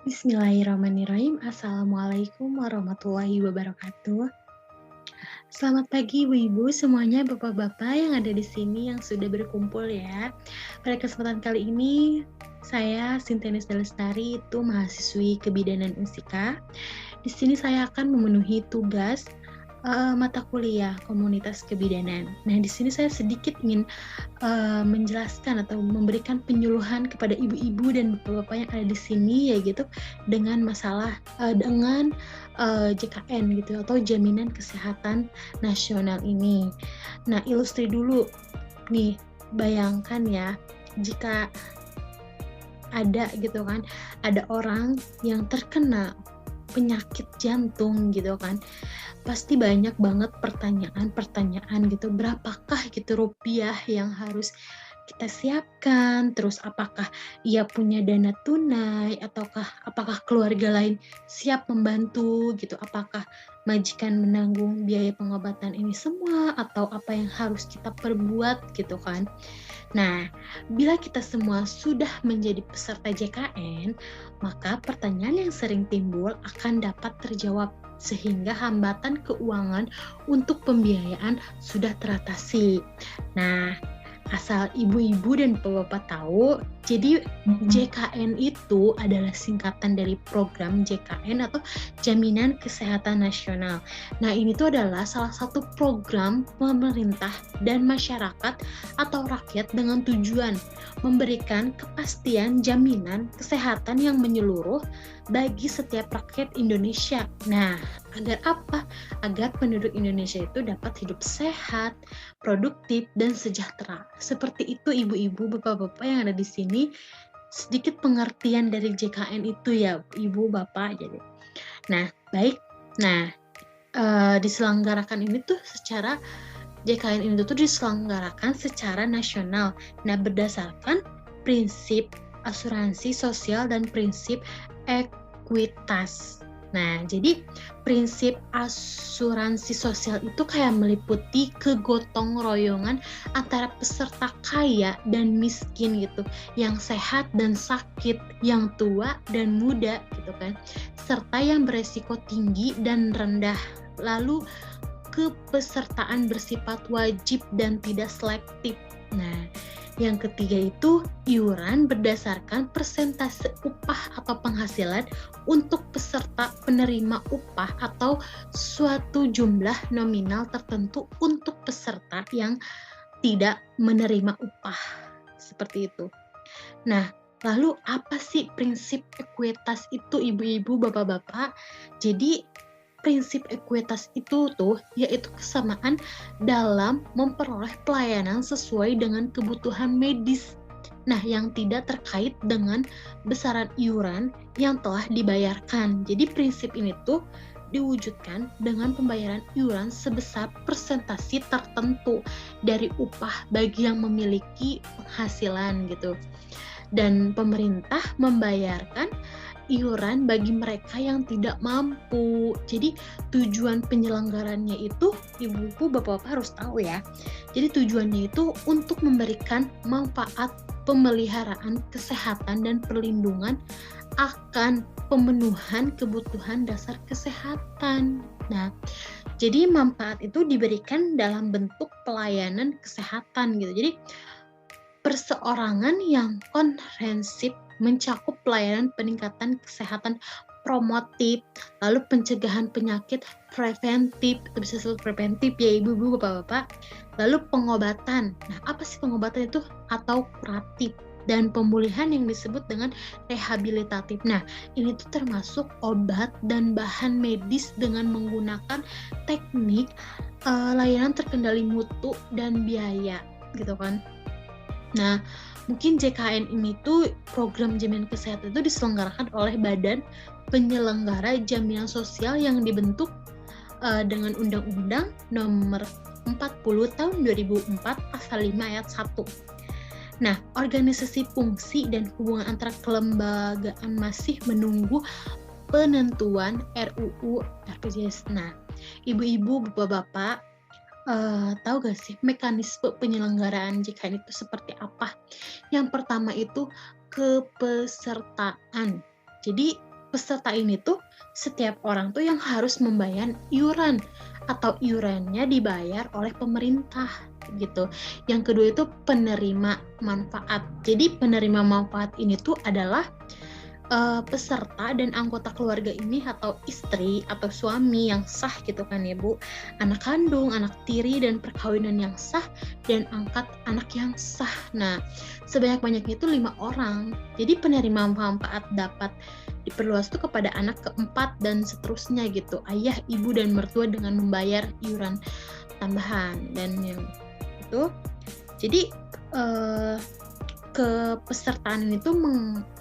Bismillahirrahmanirrahim. Assalamualaikum warahmatullahi wabarakatuh. Selamat pagi Ibu-ibu semuanya, Bapak-bapak yang ada di sini yang sudah berkumpul ya. Pada kesempatan kali ini, saya Sintianis Lestari itu mahasiswi Kebidanan Unsika. Di sini saya akan memenuhi tugas mata kuliah Komunitas Kebidanan. Nah, di sini saya sedikit ingin menjelaskan atau memberikan penyuluhan kepada ibu-ibu dan bapak-bapak yang ada di sini ya gitu dengan masalah dengan JKN gitu atau Jaminan Kesehatan Nasional ini. Nah, ilustri dulu nih, bayangkan ya jika ada gitu kan, ada orang yang terkena penyakit jantung gitu kan, pasti banyak banget pertanyaan-pertanyaan gitu, berapakah gitu rupiah yang harus kita siapkan, terus apakah ia punya dana tunai, ataukah apakah keluarga lain siap membantu gitu, apakah majikan menanggung biaya pengobatan ini semua, atau apa yang harus kita perbuat gitu kan. Nah, bila kita semua sudah menjadi peserta JKN, maka pertanyaan yang sering timbul akan dapat terjawab sehingga hambatan keuangan untuk pembiayaan sudah teratasi. Nah, asal ibu-ibu dan bapak-bapak tahu, jadi JKN itu adalah singkatan dari program JKN atau Jaminan Kesehatan Nasional. Nah, ini tuh adalah salah satu program pemerintah dan masyarakat atau rakyat dengan tujuan memberikan kepastian jaminan kesehatan yang menyeluruh bagi setiap rakyat Indonesia. Nah, agar apa? Agar penduduk Indonesia itu dapat hidup sehat, produktif, dan sejahtera. Seperti itu ibu-ibu, bapak-bapak yang ada di sini, sedikit pengertian dari JKN itu ya, ibu, bapak. Jadi, nah baik. Nah, diselenggarakan ini tuh secara JKN ini tuh diselenggarakan secara nasional. Nah, berdasarkan prinsip asuransi sosial dan prinsip ekuitas. Nah, jadi prinsip asuransi sosial itu kayak meliputi kegotong royongan antara peserta kaya dan miskin gitu, yang sehat dan sakit, yang tua dan muda gitu kan, serta yang beresiko tinggi dan rendah. Lalu kepesertaan bersifat wajib dan tidak selektif. Nah, yang ketiga itu iuran berdasarkan persentase upah atau penghasilan untuk peserta penerima upah atau suatu jumlah nominal tertentu untuk peserta yang tidak menerima upah. Seperti itu. Nah, lalu apa sih prinsip ekuitas itu ibu-ibu, bapak-bapak? Jadi prinsip ekuitas itu tuh yaitu kesamaan dalam memperoleh pelayanan sesuai dengan kebutuhan medis. Nah, yang tidak terkait dengan besaran iuran yang telah dibayarkan. Jadi prinsip ini tuh diwujudkan dengan pembayaran iuran sebesar persentasi tertentu dari upah bagi yang memiliki penghasilan gitu. Dan pemerintah membayarkan iuran bagi mereka yang tidak mampu. Jadi tujuan penyelenggarannya itu ibu-ibu bapak-bapak harus tahu ya. Jadi tujuannya itu untuk memberikan manfaat pemeliharaan kesehatan dan perlindungan akan pemenuhan kebutuhan dasar kesehatan. Nah, jadi manfaat itu diberikan dalam bentuk pelayanan kesehatan gitu. Jadi perseorangan yang komprehensif mencakup pelayanan peningkatan kesehatan promotif, lalu pencegahan penyakit preventif, itu bisa disebut preventif ya ibu-ibu, bapak-bapak, lalu pengobatan. Nah, apa sih pengobatan itu? Atau kuratif, dan pemulihan yang disebut dengan rehabilitatif. Nah, ini tuh termasuk obat dan bahan medis dengan menggunakan teknik layanan terkendali mutu dan biaya, gitu kan. Nah, mungkin JKN ini tuh program jaminan kesehatan itu diselenggarakan oleh Badan Penyelenggara Jaminan Sosial yang dibentuk dengan Undang-Undang Nomor 40 Tahun 2004 Pasal 5 Ayat 1. Nah, organisasi fungsi dan hubungan antara kelembagaan masih menunggu penentuan RUU RPJS. Nah, ibu-ibu, bapak-bapak, tahu gak sih mekanisme penyelenggaraan JKN itu seperti apa? Yang pertama itu kepesertaan. Jadi peserta ini tuh setiap orang tuh yang harus membayar iuran atau iurannya dibayar oleh pemerintah gitu. Yang kedua itu penerima manfaat. Jadi penerima manfaat ini tuh adalah peserta dan anggota keluarga ini atau istri atau suami yang sah gitu kan ya Bu, anak kandung, anak tiri dan perkawinan yang sah dan angkat anak yang sah. Nah, sebanyak-banyaknya itu 5 orang. Jadi penerima manfaat dapat diperluas tuh kepada anak keempat dan seterusnya gitu. Ayah, ibu dan mertua dengan membayar iuran tambahan dan yang itu. Jadi kepesertaan itu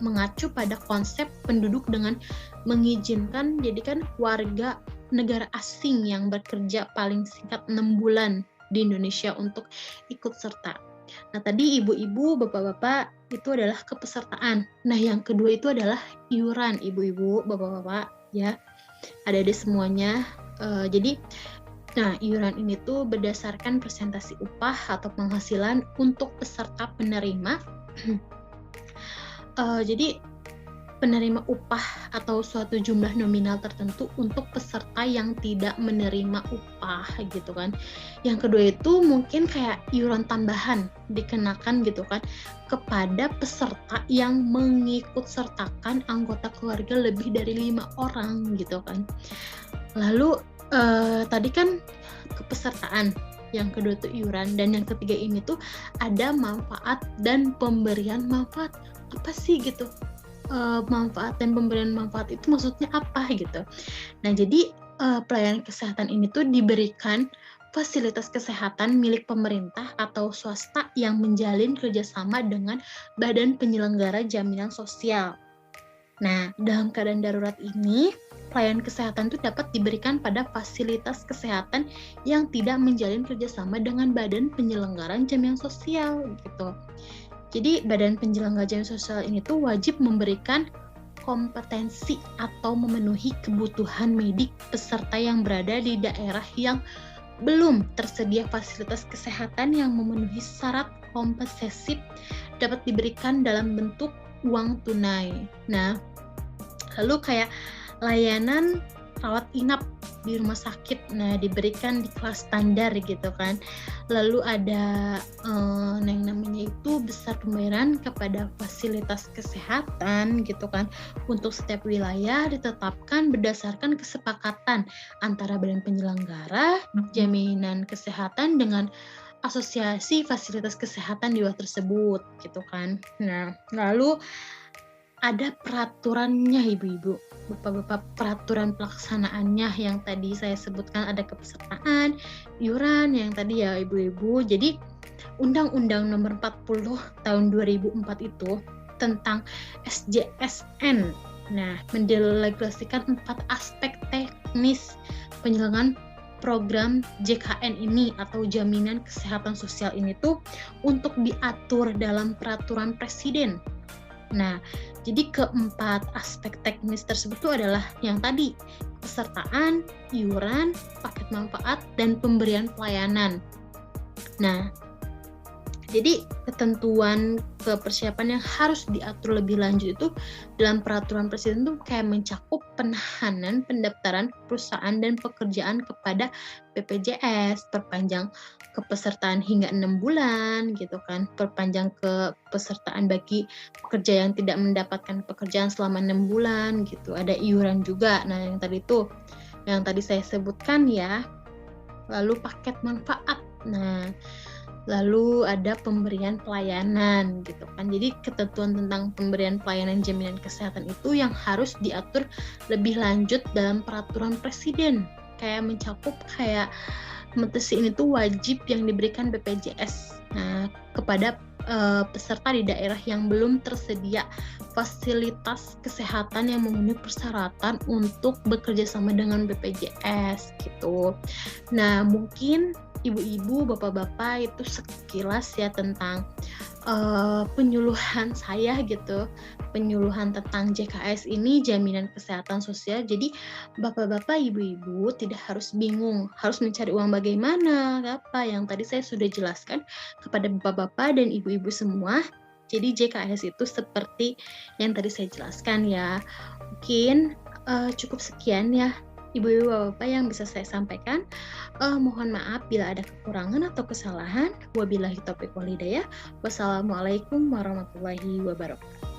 mengacu pada konsep penduduk dengan mengizinkan jadikan warga negara asing yang bekerja paling singkat 6 bulan di Indonesia untuk ikut serta. Nah, tadi ibu-ibu, bapak-bapak itu adalah kepesertaan. Nah, yang kedua itu adalah iuran, ibu-ibu, bapak-bapak ya. Ada semuanya. Jadi nah, iuran ini tuh berdasarkan presentasi upah atau penghasilan untuk peserta penerima. Jadi penerima upah atau suatu jumlah nominal tertentu untuk peserta yang tidak menerima upah gitu kan. Yang kedua itu mungkin kayak iuran tambahan dikenakan gitu kan kepada peserta yang mengikut sertakan anggota keluarga lebih dari 5 orang gitu kan. Lalu tadi kan kepesertaan, yang kedua itu iuran, dan yang ketiga ini tuh ada manfaat dan pemberian manfaat. Apa sih gitu? Manfaat dan pemberian manfaat itu maksudnya apa gitu? Nah, jadi pelayanan kesehatan ini tuh diberikan fasilitas kesehatan milik pemerintah atau swasta yang menjalin kerjasama dengan badan penyelenggara jaminan sosial. Nah, dalam keadaan darurat ini, pelayanan kesehatan itu dapat diberikan pada fasilitas kesehatan yang tidak menjalin kerjasama dengan badan penyelenggaraan jaminan sosial gitu. Jadi badan penyelenggara jaminan sosial ini tuh wajib memberikan kompetensi atau memenuhi kebutuhan medik peserta yang berada di daerah yang belum tersedia fasilitas kesehatan yang memenuhi syarat kompensasi dapat diberikan dalam bentuk uang tunai. Nah, lalu kayak layanan rawat inap di rumah sakit, nah diberikan di kelas standar gitu kan. Lalu ada yang namanya itu besar pembayaran kepada fasilitas kesehatan gitu kan. Untuk setiap wilayah ditetapkan berdasarkan kesepakatan antara badan penyelenggara jaminan kesehatan dengan asosiasi fasilitas kesehatan di wilayah tersebut gitu kan. Nah, lalu ada peraturannya ibu-ibu, bapak-bapak, peraturan pelaksanaannya yang tadi saya sebutkan ada kepesertaan, iuran yang tadi ya ibu-ibu. Jadi Undang-Undang Nomor 40 Tahun 2004 itu tentang SJSN. Nah, mendelegasikan 4 aspek teknis penyelenggaraan program JKN ini atau jaminan kesehatan sosial ini tuh untuk diatur dalam peraturan presiden. Nah, jadi keempat aspek teknis tersebut itu adalah yang tadi, pesertaan, iuran, paket manfaat, dan pemberian pelayanan. Nah, jadi ketentuan kepersiapan yang harus diatur lebih lanjut itu dalam peraturan presiden itu kayak mencakup penahanan pendaftaran perusahaan dan pekerjaan kepada BPJS, perpanjang kepesertaan hingga 6 bulan gitu kan, perpanjang kepesertaan bagi pekerja yang tidak mendapatkan pekerjaan selama 6 bulan gitu, ada iuran juga. Nah, yang tadi saya sebutkan ya. Lalu paket manfaat. Nah, lalu ada pemberian pelayanan gitu kan. Jadi ketentuan tentang pemberian pelayanan jaminan kesehatan itu yang harus diatur lebih lanjut dalam peraturan presiden. Kayak mencakup kayak metesi ini tuh wajib yang diberikan BPJS kepada peserta di daerah yang belum tersedia fasilitas kesehatan yang memenuhi persyaratan untuk bekerja sama dengan BPJS gitu. Nah, mungkin ibu-ibu, bapak-bapak itu sekilas ya tentang penyuluhan saya gitu, penyuluhan tentang JKS ini, jaminan kesehatan sosial. Jadi bapak-bapak, ibu-ibu tidak harus bingung, harus mencari uang bagaimana, apa yang tadi saya sudah jelaskan kepada bapak-bapak dan ibu-ibu semua. Jadi JKS itu seperti yang tadi saya jelaskan ya. Mungkin, cukup sekian ya, ibu-ibu, bapak-bapak yang bisa saya sampaikan. Mohon maaf bila ada kekurangan atau kesalahan. Wabillahi taufiq wal hidayah. Wassalamualaikum warahmatullahi wabarakatuh.